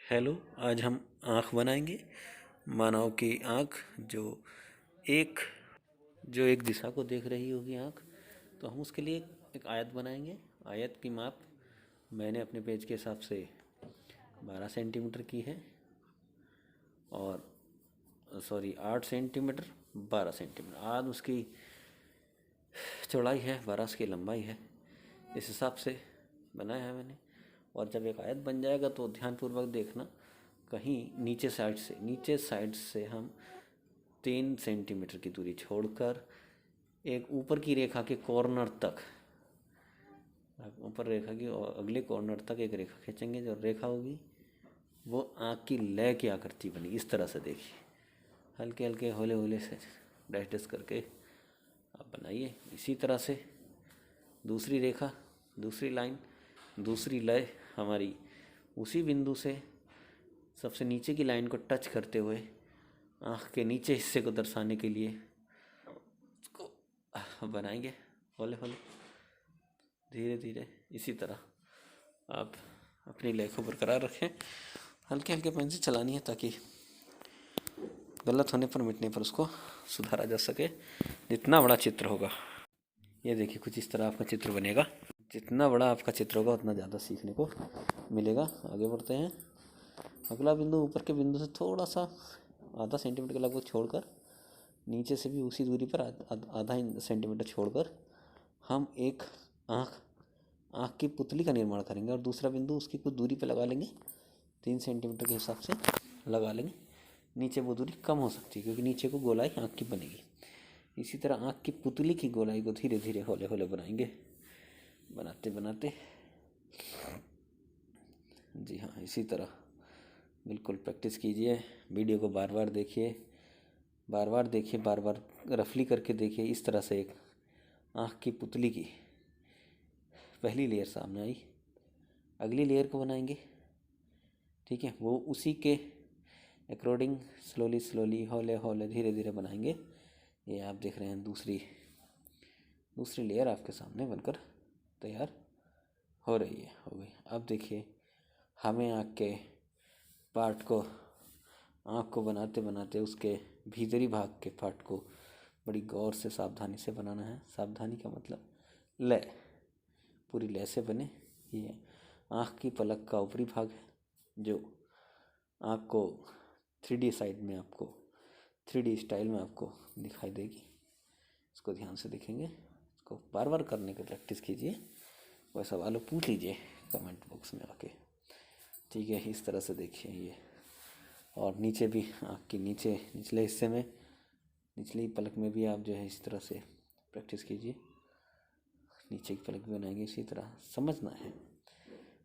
Hello, आज हम आँख बनाएंगे। मानव की आँख एक जो एक दिशा को देख रही होगी आँख। तो हम उसके लिए एक आयत बनाएंगे। आयत की माप मैंने अपने पेज के हिसाब से 12 सेंटीमीटर की है और 8 सेंटीमीटर 12 सेंटीमीटर आज उसकी चौड़ाई है, 12 उसकी लंबाई है। इस हिसाब से बनाया है मैंने। और जब एक आयत बन जाएगा तो ध्यानपूर्वक देखना, कहीं नीचे साइड से हम 3 सेंटीमीटर की दूरी छोड़कर एक ऊपर की रेखा के कॉर्नर तक, ऊपर रेखा की और अगले कॉर्नर तक एक रेखा खींचेंगे। जो रेखा होगी वो आँख की लय की आकृति बनी। इस तरह से देखिए, हल्के हल्के हौले हौले से डैश डैश करके आप बनाइए। इसी तरह से दूसरी रेखा, दूसरी लाइन, दूसरी लय हमारी उसी बिंदु से सबसे नीचे की लाइन को टच करते हुए आँख के नीचे हिस्से को दर्शाने के लिए उसको बनाएंगे हौले हौले, धीरे धीरे। इसी तरह आप अपनी लय को बरकरार रखें। हल्के हल्के पेन से चलानी है ताकि गलत होने पर, मिटने पर उसको सुधारा जा सके। जितना बड़ा चित्र होगा, ये देखिए कुछ इस तरह आपका चित्र बनेगा। जितना बड़ा आपका चित्र होगा उतना ज़्यादा सीखने को मिलेगा। आगे बढ़ते हैं। अगला बिंदु ऊपर के बिंदु से थोड़ा सा आधा सेंटीमीटर के लगभग छोड़कर, नीचे से भी उसी दूरी पर आधा सेंटीमीटर छोड़कर हम एक आँख की पुतली का निर्माण करेंगे। और दूसरा बिंदु उसकी कुछ दूरी पर लगा लेंगे, 3 सेंटीमीटर के हिसाब से लगा लेंगे। नीचे वो दूरी कम हो सकती है क्योंकि नीचे को गोलाई आँख की बनेगी। इसी तरह आँख की पुतली की गोलाई को धीरे धीरे हौले हौले बनाएंगे। बनाते बनाते, जी हाँ, इसी तरह बिल्कुल प्रैक्टिस कीजिए। वीडियो को बार बार देखिए, बार बार रफली करके देखिए। इस तरह से एक आँख की पुतली की पहली लेयर सामने आई। अगली लेयर को बनाएंगे, ठीक है। वो उसी के अकॉर्डिंग स्लोली हौले हौले धीरे धीरे बनाएंगे। ये आप देख रहे हैं दूसरी लेयर आपके सामने बनकर तैयार हो रही है, हो गई। अब देखिए, हमें आँख को बनाते बनाते उसके भीतरी भाग के पार्ट को बड़ी गौर से सावधानी से बनाना है। सावधानी का मतलब लय, पूरी लय से बने। ये आँख की पलक का ऊपरी भाग है जो आँख को 3D साइड में, आपको 3D स्टाइल में आपको दिखाई देगी। इसको ध्यान से देखेंगे। इसको बार बार करने की प्रैक्टिस कीजिए। वह सवाल पूछ लीजिए कमेंट बॉक्स में आके, ठीक है। इस तरह से देखिए ये। और नीचे भी आँख के निचले हिस्से में, निचली पलक में भी आप जो है इस तरह से प्रैक्टिस कीजिए। नीचे की पलक भी बनाएंगे इसी तरह।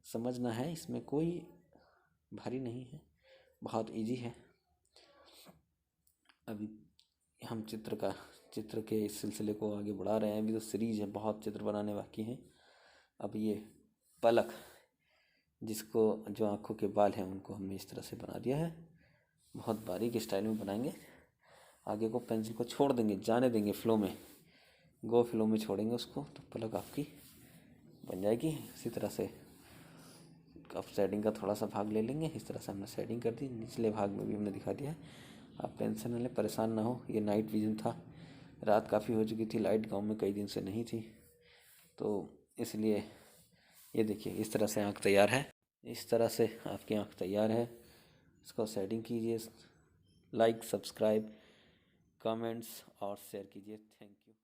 समझना है, इसमें कोई भारी नहीं है, बहुत इजी है। अभी हम चित्र के इस सिलसिले को आगे बढ़ा रहे हैं। अभी तो सीरीज है, बहुत चित्र बनाने बाकी हैं। अब ये पलक, जो आँखों के बाल हैं, उनको हमने इस तरह से बना दिया है। बहुत बारीक स्टाइल में बनाएंगे। आगे को पेंसिल को छोड़ देंगे, जाने देंगे फ्लो में, फ्लो में छोड़ेंगे उसको, तो पलक आपकी बन जाएगी। इसी तरह से आप शेडिंग का थोड़ा सा भाग ले लेंगे। इस तरह से हमने शेडिंग कर दी। निचले भाग में भी हमने दिखा दिया है। आप टेंशन न लें, परेशान ना हो। ये नाइट विजन था, रात काफ़ी हो चुकी थी, लाइट गांव में कई दिन से नहीं थी, तो इसलिए ये देखिए इस तरह से आँख तैयार है। इस तरह से आपकी आँख तैयार है। इसको शेडिंग कीजिए। लाइक, सब्सक्राइब, कमेंट्स और शेयर कीजिए। Thank you.